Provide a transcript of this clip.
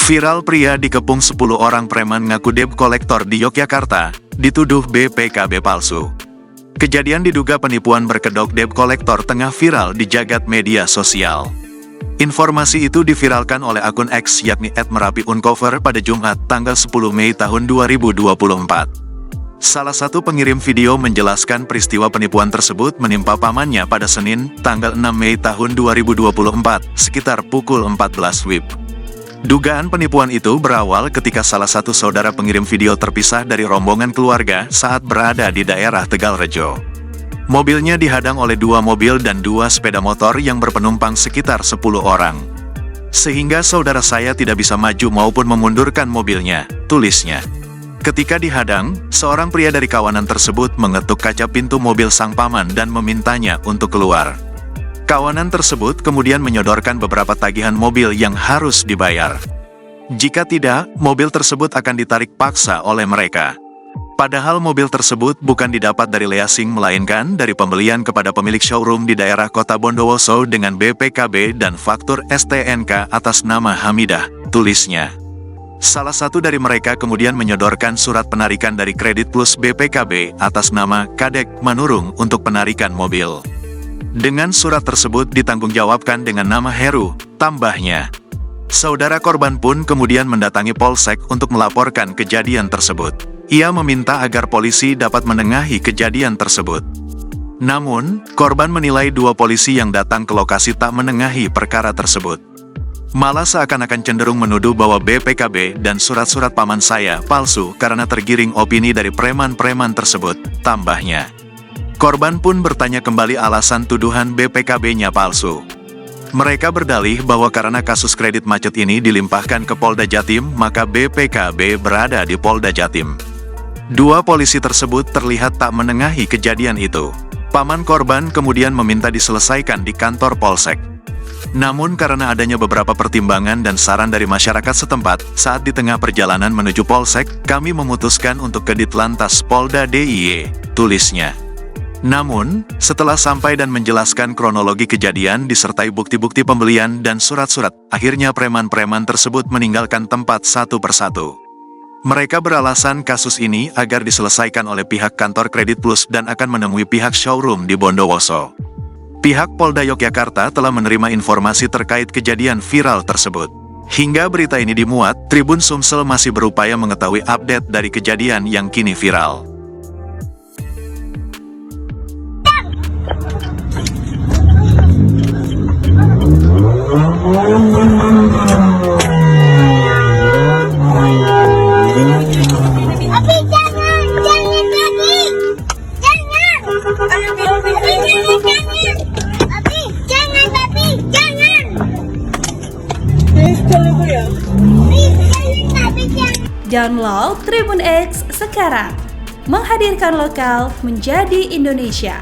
Viral pria dikepung 10 orang preman ngaku debt kolektor di Yogyakarta, dituduh BPKB palsu. Kejadian diduga penipuan berkedok debt kolektor tengah viral di jagat media sosial. Informasi itu diviralkan oleh akun X yakni @merapiuncover pada Jumat tanggal 10 Mei tahun 2024. Salah satu pengirim video menjelaskan peristiwa penipuan tersebut menimpa pamannya pada Senin, tanggal 6 Mei tahun 2024, sekitar pukul 14 WIB. Dugaan penipuan itu berawal ketika salah satu saudara pengirim video terpisah dari rombongan keluarga saat berada di daerah Tegalrejo. Mobilnya dihadang oleh 2 mobil dan 2 sepeda motor yang berpenumpang sekitar 10 orang. Sehingga saudara saya tidak bisa maju maupun memundurkan mobilnya, tulisnya. Ketika dihadang, seorang pria dari kawanan tersebut mengetuk kaca pintu mobil sang paman dan memintanya untuk keluar. Kawanan tersebut kemudian menyodorkan beberapa tagihan mobil yang harus dibayar. Jika tidak, mobil tersebut akan ditarik paksa oleh mereka. Padahal mobil tersebut bukan didapat dari leasing melainkan dari pembelian kepada pemilik showroom di daerah Kota Bondowoso dengan BPKB dan faktur STNK atas nama Hamidah, tulisnya. Salah satu dari mereka kemudian menyodorkan surat penarikan dari Kredit Plus BPKB atas nama Kadek Manurung untuk penarikan mobil. Dengan surat tersebut ditanggungjawabkan dengan nama Heru, tambahnya. Saudara korban pun kemudian mendatangi Polsek untuk melaporkan kejadian tersebut. Ia meminta agar polisi dapat menengahi kejadian tersebut. Namun, korban menilai 2 polisi yang datang ke lokasi tak menengahi perkara tersebut. Malah seakan-akan cenderung menuduh bahwa BPKB dan surat-surat paman saya palsu karena tergiring opini dari preman-preman tersebut, tambahnya. Korban pun bertanya kembali alasan tuduhan BPKB-nya palsu. Mereka berdalih bahwa karena kasus kredit macet ini dilimpahkan ke Polda Jatim, maka BPKB berada di Polda Jatim. 2 polisi tersebut terlihat tak menengahi kejadian itu. Paman korban kemudian meminta diselesaikan di kantor Polsek. Namun karena adanya beberapa pertimbangan dan saran dari masyarakat setempat, saat di tengah perjalanan menuju Polsek, kami memutuskan untuk ke Ditlantas Polda DIY, tulisnya. Namun, setelah sampai dan menjelaskan kronologi kejadian disertai bukti-bukti pembelian dan surat-surat, akhirnya preman-preman tersebut meninggalkan tempat satu persatu. Mereka beralasan kasus ini agar diselesaikan oleh pihak kantor Kredit Plus dan akan menemui pihak showroom di Bondowoso. Pihak Polda Yogyakarta telah menerima informasi terkait kejadian viral tersebut. Hingga berita ini dimuat, Tribun Sumsel masih berupaya mengetahui update dari kejadian yang kini viral. Download Tribun X sekarang, menghadirkan lokal menjadi Indonesia.